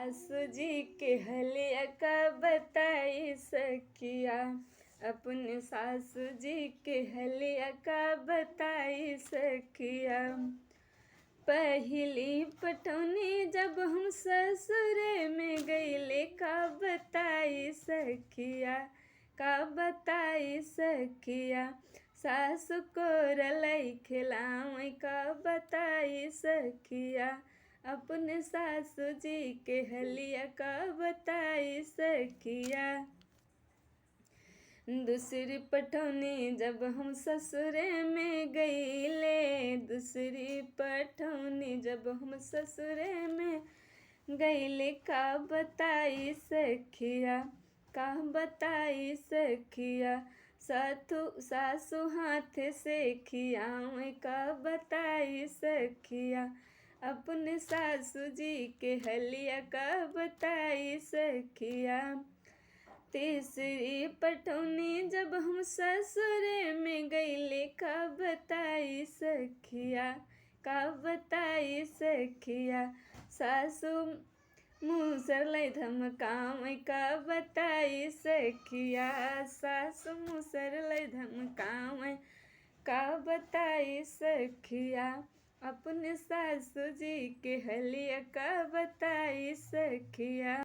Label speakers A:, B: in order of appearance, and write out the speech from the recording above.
A: सासू जी के हलिया का बताई सखिया, अपने सासू जी के हलिया का बताई सखिया। पहली पटौनी जब हम ससुरे में गईले का बताई सखिया, का बताई सखिया। सासु को रलई खिलावे का बताई सखिया, अपने सासू जी के हलिया का बताई सखिया। दूसरी पटौनी जब हम ससुरे में गईले, दूसरी पटौनी जब हम ससुरे में गईले का बताई सखिया, का बताई सखिया। सासू हाथ से खियावे का बताई सखिया, अपने सासू जी के हलिया का बताई सखिया। तीसरी पटौनी जब हम ससुरे में गईले का बताई सखिया, का बताई सखिया। सासू मूसर लई धमकावे का बताई सखिया, सासू मूसर लई धमकावे का बताई सखिया, अपने सासू जी के हलिया का बताई सखिया।